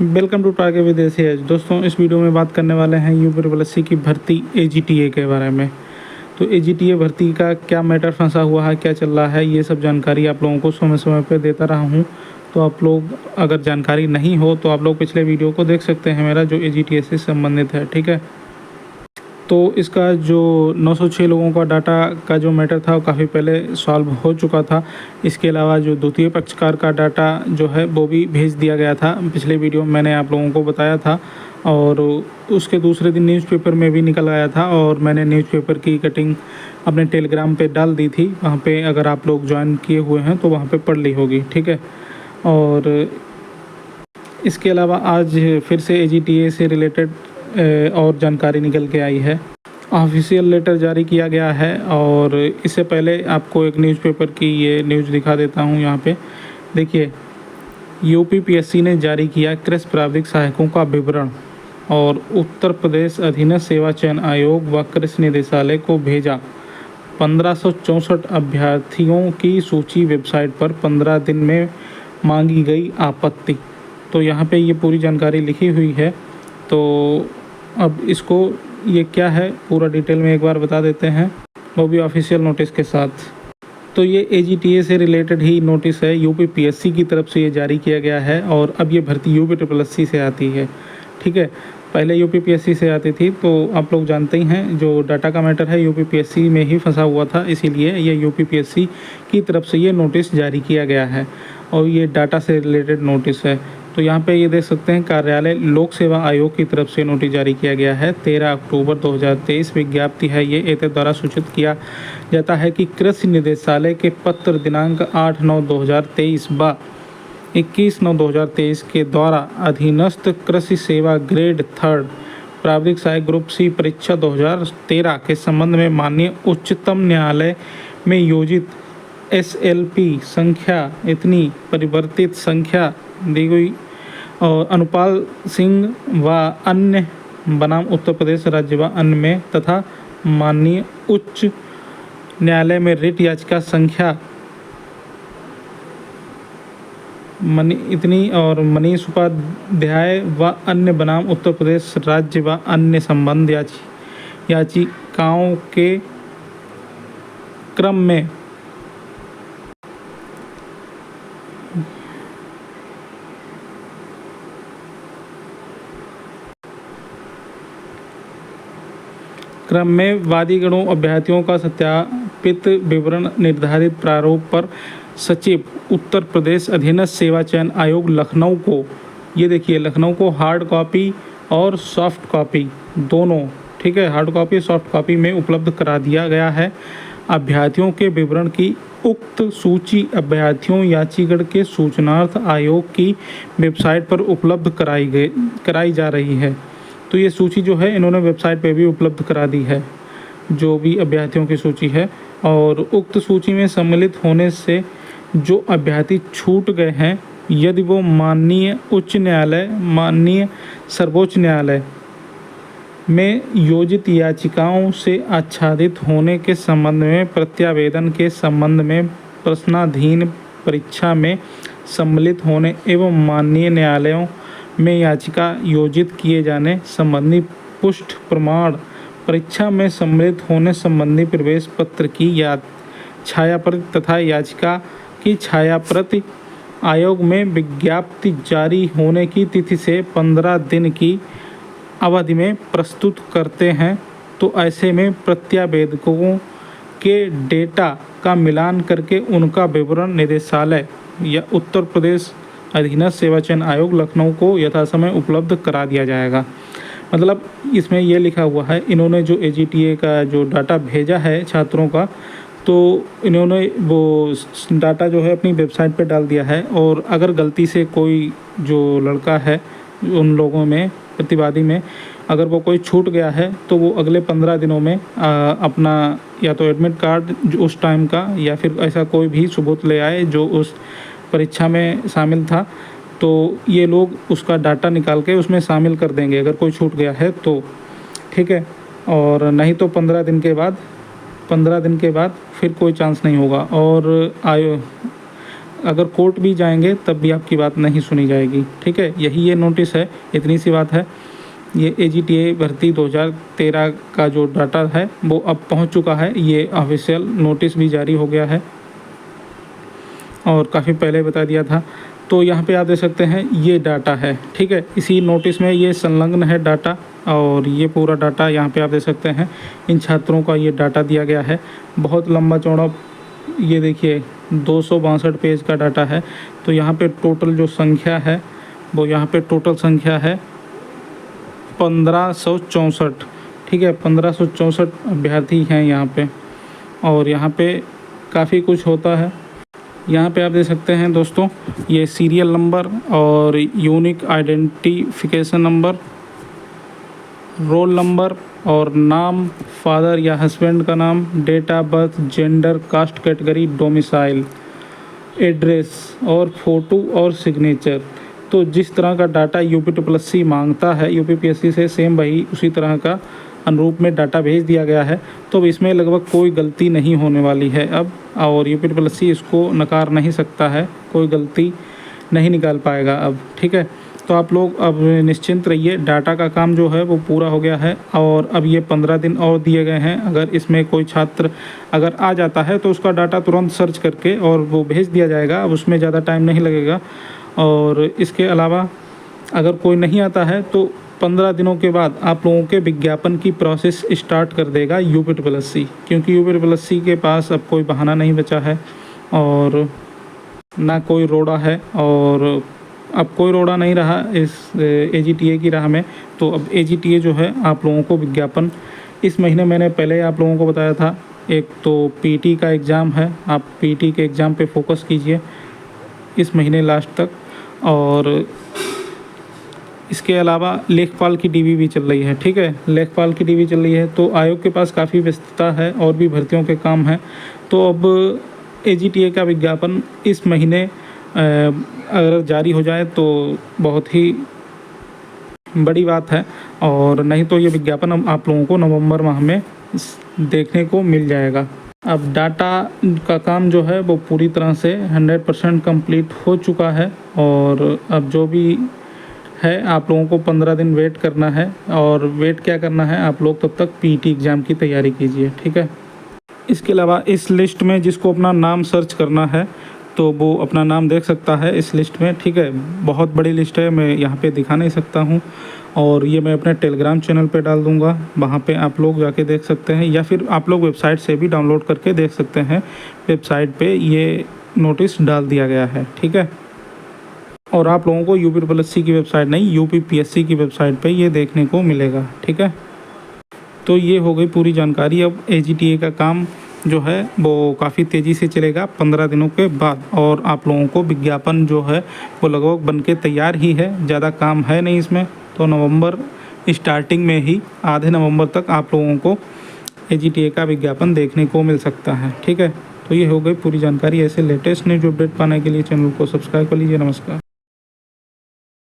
Welcome to target विदेशी as. दोस्तों, इस वीडियो में बात करने वाले हैं यूपी की भर्ती AGTA के बारे में। तो AGTA भर्ती का क्या मैटर फंसा हुआ है, क्या चल रहा है, ये सब जानकारी आप लोगों को समय समय पर देता रहा हूँ। तो आप लोग अगर जानकारी नहीं हो तो आप लोग पिछले वीडियो को देख सकते हैं मेरा, जो AGTA से संबंधित है। ठीक है, तो इसका जो 906 लोगों का डाटा का जो मैटर था वो काफ़ी पहले सॉल्व हो चुका था। इसके अलावा जो द्वितीय पक्षकार का डाटा जो है वो भी भेज दिया गया था। पिछले वीडियो में मैंने आप लोगों को बताया था और उसके दूसरे दिन न्यूज़पेपर में भी निकल आया था और मैंने न्यूज़पेपर की कटिंग अपने टेलीग्राम पे डाल दी थी। वहाँ पे अगर आप लोग ज्वाइन किए हुए हैं तो वहाँ पे पढ़ ली होगी। ठीक है, और इसके अलावा आज फिर से AGTA से रिलेटेड और जानकारी निकल के आई है। ऑफिशियल लेटर जारी किया गया है और इससे पहले आपको एक न्यूज़पेपर की ये न्यूज़ दिखा देता हूँ। यहाँ पे देखिए, UPPSC ने जारी किया कृषि प्राविधिक सहायकों का विवरण और उत्तर प्रदेश अधीनस्थ सेवा चयन आयोग व कृषि निदेशालय को भेजा 1564 अभ्यर्थियों की सूची वेबसाइट पर 15 दिन में मांगी गई आपत्ति। तो यहाँ पे ये पूरी जानकारी लिखी हुई है। तो अब इसको ये क्या है पूरा डिटेल में एक बार बता देते हैं, वो भी ऑफिशियल नोटिस के साथ। तो ये AGTA से रिलेटेड ही नोटिस है, UPPSC की तरफ से ये जारी किया गया है और अब ये भर्ती UPSSC से आती है। ठीक है, पहले UPPSC से आती थी। तो आप लोग जानते ही हैं जो डाटा का मैटर है UPPSC में ही फंसा हुआ था, इसीलिए ये UPPSC की तरफ से ये नोटिस जारी किया गया है और ये डाटा से रिलेटेड नोटिस है। तो यहाँ पे ये देख सकते हैं, कार्यालय लोक सेवा आयोग की तरफ से नोटिस जारी किया गया है। 13 अक्टूबर 2023 विज्ञप्ति है ये एतद द्वारा सूचित किया जाता है कि कृषि निदेशालय के पत्र दिनांक 8/9/2023 व 21/9/2023 के द्वारा अधीनस्थ कृषि सेवा ग्रेड 3 प्राविधिक सहायक ग्रुप C परीक्षा 2013 के संबंध में माननीय उच्चतम न्यायालय में योजित SLP संख्या इतनी परिवर्तित संख्या दी गई और अनुपाल सिंह व अन्य बनाम उत्तर प्रदेश राज्य व अन्य में तथा माननीय उच्च न्यायालय में रिट याचिका संख्या इतनी और मनीष उपाध्याय व अन्य बनाम उत्तर प्रदेश राज्य व अन्य संबंध याचिकाओं के क्रम में वादीगणों अभ्यर्थियों का सत्यापित विवरण निर्धारित प्रारूप पर सचिव उत्तर प्रदेश अधीनस्थ सेवा चयन आयोग लखनऊ को, ये देखिए लखनऊ को हार्ड कॉपी और सॉफ्ट कॉपी दोनों, ठीक है, हार्ड कॉपी सॉफ्ट कॉपी में उपलब्ध करा दिया गया है। अभ्यर्थियों के विवरण की उक्त सूची अभ्यर्थियों याचिगढ़ के सूचनार्थ आयोग की वेबसाइट पर उपलब्ध कराई जा रही है। तो ये सूची जो है इन्होंने वेबसाइट पे भी उपलब्ध करा दी है, जो भी अभ्यर्थियों की सूची है। और उक्त सूची में सम्मिलित होने से जो अभ्यर्थी छूट गए हैं, यदि वो माननीय उच्च न्यायालय, माननीय सर्वोच्च न्यायालय में योजित याचिकाओं से आच्छादित होने के संबंध में प्रत्यावेदन के संबंध में प्रश्नाधीन परीक्षा में सम्मिलित होने एवं माननीय न्यायालयों में याचिका योजित किए जाने संबंधी पुष्ट प्रमाण, परीक्षा में सम्मिलित होने संबंधी प्रवेश पत्र की छायाप्रति तथा याचिका की छायाप्रति आयोग में विज्ञप्ति जारी होने की तिथि से 15 दिन की अवधि में प्रस्तुत करते हैं। तो ऐसे में प्रत्यावेदकों के डेटा का मिलान करके उनका विवरण निदेशालय या उत्तर प्रदेश अधीनस्थ सेवा चयन आयोग लखनऊ को यथासमय उपलब्ध करा दिया जाएगा। मतलब इसमें यह लिखा हुआ है, इन्होंने जो AGTA का जो डाटा भेजा है छात्रों का, तो इन्होंने वो डाटा जो है अपनी वेबसाइट पे डाल दिया है। और अगर गलती से कोई जो लड़का है उन लोगों में प्रतिवादी में अगर वो कोई छूट गया है तो वो अगले 15 दिनों में अपना या तो एडमिट कार्ड जो उस टाइम का या फिर ऐसा कोई भी सबूत ले आए जो उस परीक्षा में शामिल था, तो ये लोग उसका डाटा निकाल के उसमें शामिल कर देंगे अगर कोई छूट गया है तो। ठीक है, और नहीं तो 15 दिन के बाद फिर कोई चांस नहीं होगा। और अगर कोर्ट भी जाएंगे तब भी आपकी बात नहीं सुनी जाएगी। ठीक है, यही ये नोटिस है, इतनी सी बात है। ये AGTA भर्ती 2013 का जो डाटा है वो अब पहुंच चुका है, ये ऑफिशियल नोटिस भी जारी हो गया है और काफ़ी पहले बता दिया था। तो यहाँ पे आप देख सकते हैं ये डाटा है। ठीक है, इसी नोटिस में ये संलग्न है डाटा, और ये पूरा डाटा यहाँ पे आप देख सकते हैं। इन छात्रों का ये डाटा दिया गया है, बहुत लंबा चौड़ा, ये देखिए 262 पेज का डाटा है। तो यहाँ पे टोटल जो संख्या है वो यहाँ पे टोटल संख्या है 1564। ठीक है, 1564 अभ्यर्थी हैं यहाँ पे, और यहाँ पे काफ़ी कुछ होता है। यहाँ पे आप देख सकते हैं दोस्तों, ये सीरियल नंबर और unique identification number, roll number और नाम, फादर या हस्बैंड का नाम, date of birth, gender, caste category, domicile, address और फ़ोटो और सिग्नेचर। तो जिस तरह का डाटा UPSSC मांगता है UPPSC से, सेम वही उसी तरह का अनुरूप में डाटा भेज दिया गया है। तो इसमें लगभग कोई गलती नहीं होने वाली है अब, और UPSSC इसको नकार नहीं सकता है, कोई गलती नहीं निकाल पाएगा अब। ठीक है, तो आप लोग अब निश्चिंत रहिए, डाटा का काम जो है वो पूरा हो गया है, और अब ये 15 दिन और दिए गए हैं। अगर इसमें कोई छात्र अगर आ जाता है तो उसका डाटा तुरंत सर्च करके और वो भेज दिया जाएगा, अब उसमें ज़्यादा टाइम नहीं लगेगा। और इसके अलावा अगर कोई नहीं आता है तो 15 दिनों के बाद आप लोगों के विज्ञापन की प्रोसेस स्टार्ट कर देगा UPSSC, क्योंकि UPSSC के पास अब कोई बहाना नहीं बचा है और ना कोई रोड़ा है, और अब कोई रोड़ा नहीं रहा इस AGTA की राह में। तो अब AGTA जो है आप लोगों को विज्ञापन इस महीने, मैंने पहले आप लोगों को बताया था, एक तो PT का एग्ज़ाम है, आप PT के एग्ज़ाम पे फोकस कीजिए इस महीने लास्ट तक। और इसके अलावा लेखपाल की DV भी चल रही है। ठीक है, लेखपाल की DV चल रही है, तो आयोग के पास काफ़ी व्यस्तता है और भी भर्तियों के काम हैं। तो अब AGTA का विज्ञापन इस महीने अगर जारी हो जाए तो बहुत ही बड़ी बात है, और नहीं तो ये विज्ञापन आप लोगों को नवंबर माह में देखने को मिल जाएगा। अब डाटा का काम जो है वो पूरी तरह से 100% कंप्लीट हो चुका है, और अब जो भी है आप लोगों को 15 दिन वेट करना है। और वेट क्या करना है, आप लोग तब तक PT एग्ज़ाम की तैयारी कीजिए। ठीक है, इसके अलावा इस लिस्ट में जिसको अपना नाम सर्च करना है तो वो अपना नाम देख सकता है इस लिस्ट में। ठीक है, बहुत बड़ी लिस्ट है, मैं यहाँ पे दिखा नहीं सकता हूँ, और ये मैं अपने टेलीग्राम चैनल पे डाल दूँगा, वहाँ पे आप लोग जाके देख सकते हैं, या फिर आप लोग वेबसाइट से भी डाउनलोड करके देख सकते हैं। वेबसाइट पे ये नोटिस डाल दिया गया है। ठीक है, और आप लोगों को UPSSC की वेबसाइट नहीं, UPPSC की वेबसाइट पे ये देखने को मिलेगा। ठीक है, तो ये हो गई पूरी जानकारी। अब AGTA का काम जो है वो काफ़ी तेज़ी से चलेगा 15 दिनों के बाद, और आप लोगों को विज्ञापन जो है वो लगभग बन के तैयार ही है, ज़्यादा काम है नहीं इसमें। तो नवंबर स्टार्टिंग में ही, आधे नवंबर तक आप लोगों को AGTA का विज्ञापन देखने को मिल सकता है। ठीक है, तो ये हो गई पूरी जानकारी। ऐसे लेटेस्ट न्यूज़ अपडेट पाने के लिए चैनल को सब्सक्राइब कर लीजिए। नमस्कार।